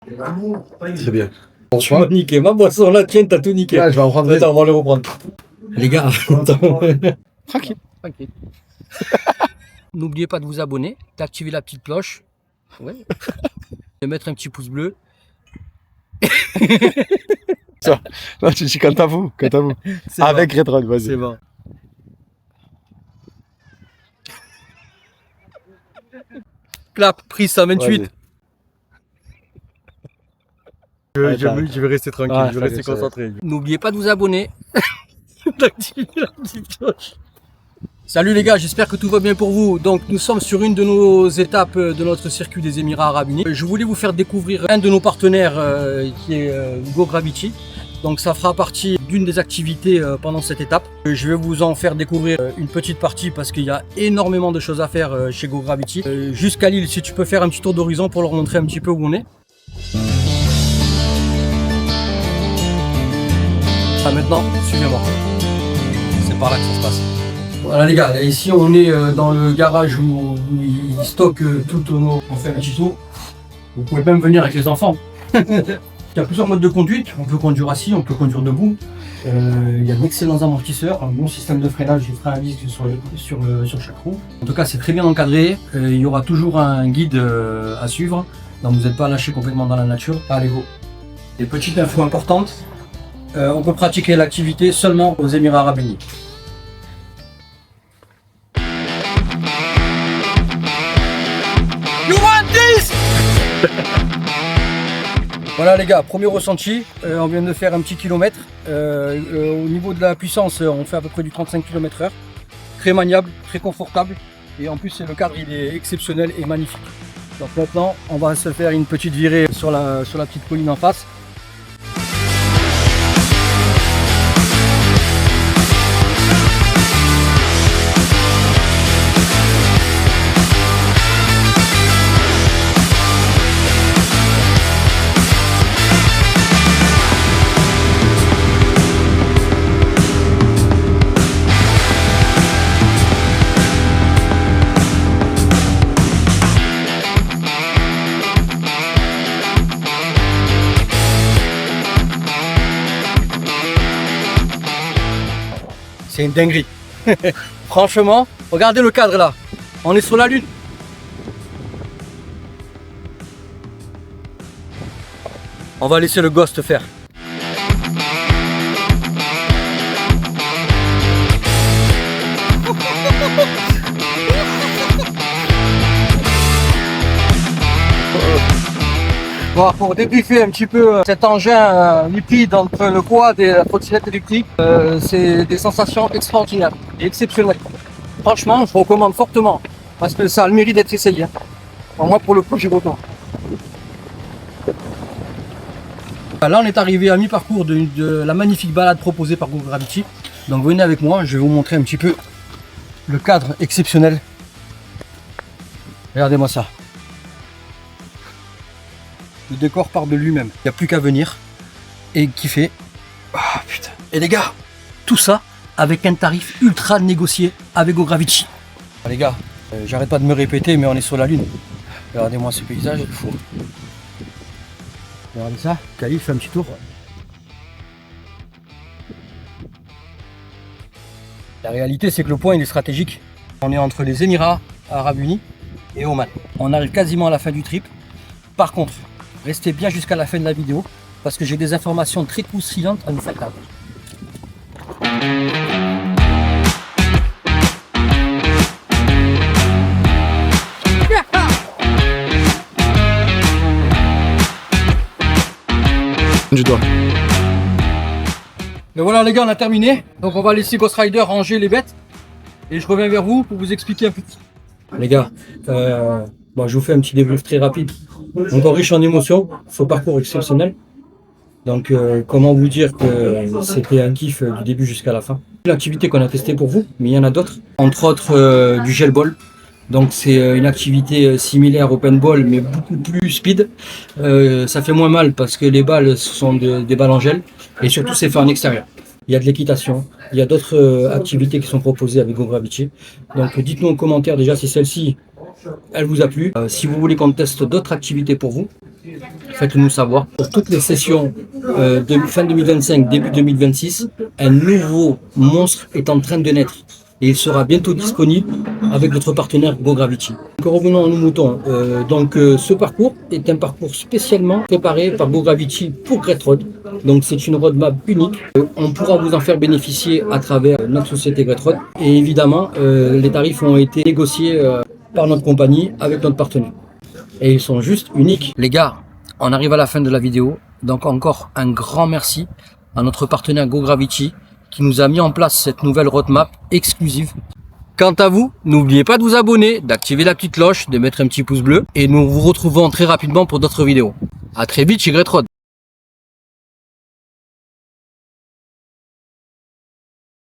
Très bien. Tu m'as niqué ma boisson là, tiens, t'as tout niqué. Ah, je vais en prendre une. Attends, on va le reprendre. Les gars, Tranquille. tranquille. N'oubliez pas de vous abonner, d'activer la petite cloche, de mettre un petit pouce bleu. Non, tu dis quant à vous. C'est Avec bon. Redron, vas-y. C'est bon. Clap, prise 128. Je vais rester tranquille, Ah, je vais rester ça va. concentré. N'oubliez pas de vous abonner, d'activer la petite cloche. Salut les gars, j'espère que tout va bien pour vous. Donc nous sommes sur une de nos étapes de notre circuit des Émirats Arabes Unis. Je voulais vous faire découvrir un de nos partenaires qui est GoGravity. Donc ça fera partie d'une des activités pendant cette étape. Je vais vous en faire découvrir une petite partie parce qu'il y a énormément de choses à faire chez GoGravity. Jusqu'à Lille, si tu peux faire un petit tour d'horizon pour leur montrer un petit peu où on est. Ah, maintenant, suivez-moi. C'est par là que ça se passe. Voilà les gars, ici on est dans le garage où ils stockent toutes nos... On fait un petit tour. Vous pouvez même venir avec les enfants. Il y a plusieurs modes de conduite. On peut conduire assis, on peut conduire debout. Il y a d'excellents amortisseurs, un bon système de freinage et frein à disque sur chaque roue. En tout cas, c'est très bien encadré. Il y aura toujours un guide à suivre. Donc vous n'êtes pas lâché complètement dans la nature. Allez, go. Des petites infos importantes. On peut pratiquer l'activité seulement aux Émirats Arabes Unis. You want this? Voilà les gars, premier ressenti, on vient de faire un petit kilomètre. Au niveau de la puissance, on fait à peu près du 35 km/h. Très maniable, très confortable. Et en plus, le cadre il est exceptionnel et magnifique. Donc maintenant, on va se faire une petite virée sur la petite colline en face. C'est une dinguerie. Franchement, regardez le cadre là. On est sur la lune. On va laisser le Ghost faire. Bon, pour débriefer un petit peu cet engin liquide entre le quad et la trottinette électrique, c'est des sensations extraordinaires et exceptionnelles. Franchement, je recommande fortement parce que ça a le mérite d'être essayé. Bon, moi, pour le coup, j'y retourne. Là, on est arrivé à mi-parcours de la magnifique balade proposée par GoGravity. Donc, venez avec moi, je vais vous montrer un petit peu le cadre exceptionnel. Regardez-moi ça. Le décor part de lui-même. Il n'y a plus qu'à venir et kiffer. Ah putain. Et les gars, tout ça avec un tarif ultra négocié avec GoGravity. Ah, les gars, j'arrête pas de me répéter, mais on est sur la lune. Regardez-moi ce paysage, il faut. Regardez ça. Khalil fait un petit tour. La réalité, c'est que le point il est stratégique. On est entre les Émirats Arabes Unis et Oman. On arrive quasiment à la fin du trip. Par contre, restez bien jusqu'à la fin de la vidéo parce que j'ai des informations très croustillantes à vous faire part. Du doigt. Mais voilà les gars, on a terminé. Donc on va laisser Ghost Rider ranger les bêtes et je reviens vers vous pour vous expliquer un peu. Les gars, bon, je vous fais un petit débrief très rapide. Encore riche en émotions, ce parcours exceptionnel. Donc comment vous dire que c'était un kiff du début jusqu'à la fin. L'activité qu'on a testée pour vous, mais il y en a d'autres. Entre autres du gel ball. Donc c'est une activité similaire au paintball mais beaucoup plus speed. Ça fait moins mal parce que les balles sont des balles en gel et surtout c'est fait en extérieur. Il y a de l'équitation, il y a d'autres activités qui sont proposées avec GoGravity. Donc dites-nous en commentaire déjà si celle-ci elle vous a plu. Si vous voulez qu'on teste d'autres activités pour vous, faites-le nous savoir. Pour toutes les sessions de fin 2025, début 2026, un nouveau monstre est en train de naître. Et il sera bientôt disponible avec notre partenaire GoGravity. Donc revenons à nos moutons. Ce parcours est un parcours spécialement préparé par GoGravity pour Great Road. Donc c'est une roadmap unique. On pourra vous en faire bénéficier à travers notre société Great Road. Et évidemment, les tarifs ont été négociés par notre compagnie avec notre partenaire. Et ils sont juste uniques. Les gars, on arrive à la fin de la vidéo. Donc encore un grand merci à notre partenaire GoGravity qui nous a mis en place cette nouvelle roadmap exclusive. Quant à vous, n'oubliez pas de vous abonner, d'activer la petite cloche, de mettre un petit pouce bleu et nous vous retrouvons très rapidement pour d'autres vidéos. À très vite chez Great Road.